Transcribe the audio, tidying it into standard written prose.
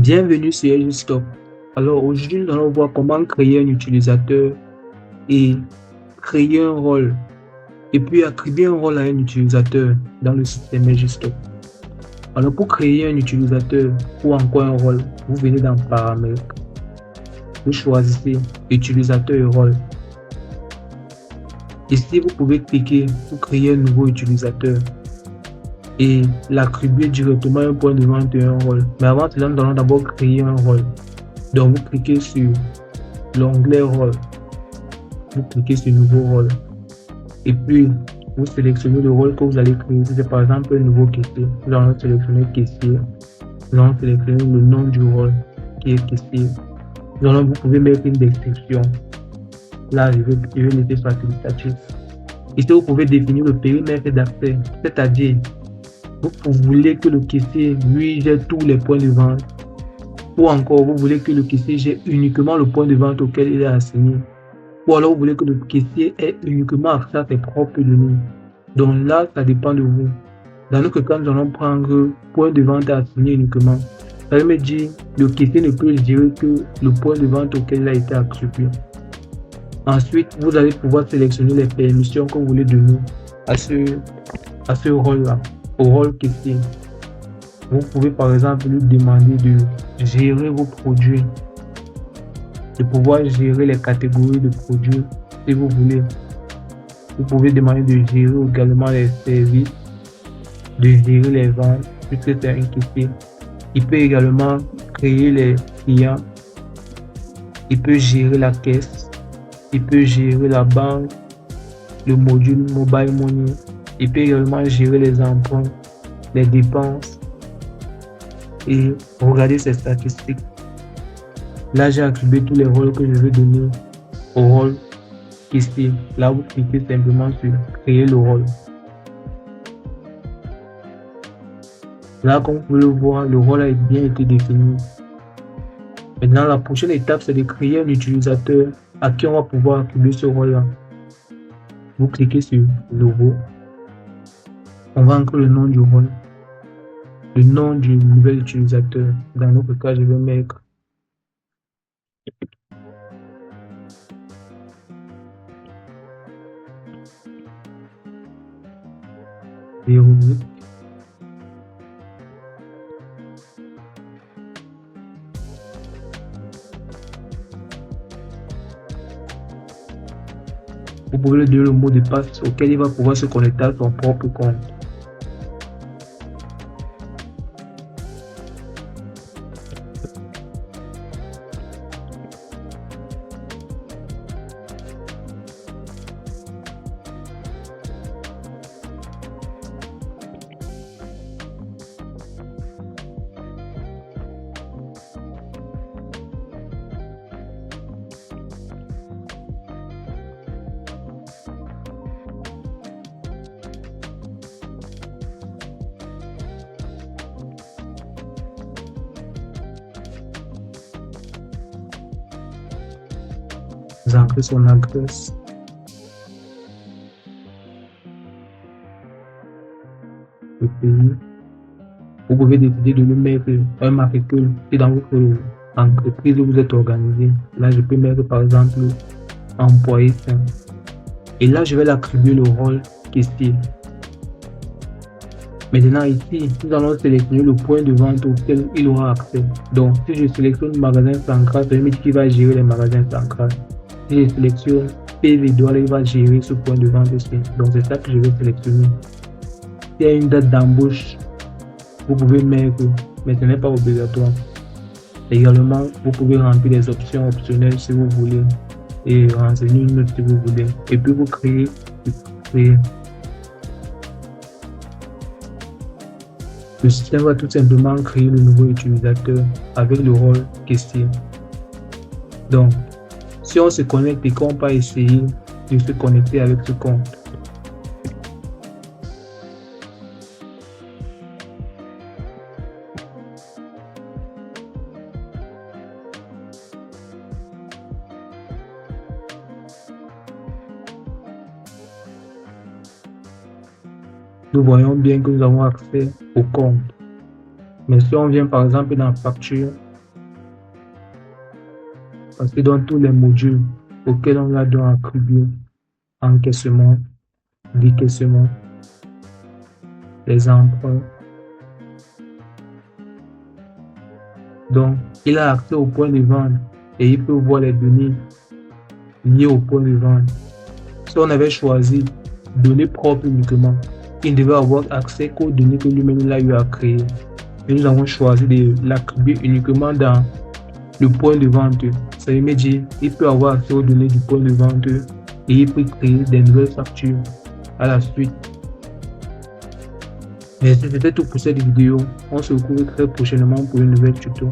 Bienvenue sur EduStop. Alors aujourd'hui, nous allons voir comment créer un utilisateur et créer un rôle et puis attribuer un rôle à un utilisateur dans le système EduStop. Alors pour créer un utilisateur ou encore un rôle, vous venez dans Paramètres, vous choisissez utilisateur et rôle. Ici, vous pouvez cliquer pour créer un nouveau utilisateur et l'attribuer directement à un point de vente et un rôle. Mais avant cela, nous allons d'abord créer un rôle. Donc, vous cliquez sur l'onglet rôle. Vous cliquez sur nouveau rôle. Et puis, vous sélectionnez le rôle que vous allez créer. Si c'est par exemple un nouveau caissier, nous allons sélectionner caissier. Nous allons sélectionner le nom du rôle qui est caissier. Vous pouvez mettre une description. Là, je vais laisser facilitatif. Ici, vous pouvez définir le périmètre d'accès, c'est-à-dire vous voulez que le caissier lui gère tous les points de vente, ou encore vous voulez que le caissier gère uniquement le point de vente auquel il est assigné, ou alors vous voulez que le caissier ait uniquement accès à ses propres données. Donc là, ça dépend de vous. Dans notre cas, nous allons prendre point de vente assigné uniquement. Ça veut me dire le caissier ne peut gérer que le point de vente auquel il a été attribué. Ensuite, vous allez pouvoir sélectionner les permissions que vous voulez donner à ce rôle-là, au rôle caissier. Vous pouvez par exemple lui demander de gérer vos produits, de pouvoir gérer les catégories de produits si vous voulez. Vous pouvez demander de gérer également les services, de gérer les ventes, puisque c'est un caissier. Il peut également créer les clients, il peut gérer la caisse, il peut gérer la banque, le module mobile money, il peut également gérer les emprunts, les dépenses et regarder ses statistiques. Là, j'ai attribué tous les rôles que je veux donner au rôle caissier. Là, vous cliquez simplement sur créer le rôle. Là, comme vous pouvez le voir, le rôle a bien été défini. Maintenant, la prochaine étape, c'est de créer un utilisateur à qui on va pouvoir attribuer ce rôle-là. Vous cliquez sur Nouveau. On va inclure le nom du rôle, le nom du nouvel utilisateur. Dans notre cas, je vais mettre Véronique. Vous pouvez lui donner le mot de passe auquel il va pouvoir se connecter à son propre compte. Vous entrez son adresse. Le pays. Vous pouvez décider de lui mettre un matricule si dans votre entreprise où vous êtes organisé. Là, je peux mettre par exemple employé 5. Et là, je vais l'attribuer le rôle caissier. Maintenant, ici, nous allons sélectionner le point de vente auquel il aura accès. Donc, si je sélectionne le magasin central, ça veut dire qu'il va gérer les magasins centrales. Si je sélectionne PV Douala, il va gérer ce point de vente aussi. Donc, c'est ça que je vais sélectionner. S'il y a une date d'embauche, vous pouvez mettre, mais ce n'est pas obligatoire. Également, vous pouvez remplir les options optionnelles si vous voulez et renseigner une note si vous voulez. Et puis, vous créez. Le système va tout simplement créer le nouveau utilisateur avec le rôle caissier. Donc, si on se connecte et qu'on va essayer de se connecter avec ce compte, nous voyons bien que nous avons accès au compte. Mais si on vient par exemple dans facture, parce que dans tous les modules auxquels on doit attribuer encaissement, décaissement, les emprunts, donc il a accès au point de vente et il peut voir les données liées au point de vente. Si on avait choisi données propres uniquement, il ne devait avoir accès qu'aux données que lui-même il a eu à créer. Et nous avons choisi de l'attribuer uniquement dans le point de vente. Ça veut dire il peut avoir accès aux données du point de vente et il peut créer des nouvelles factures à la suite. Et c'était tout pour cette vidéo. On se retrouve très prochainement pour une nouvelle tuto.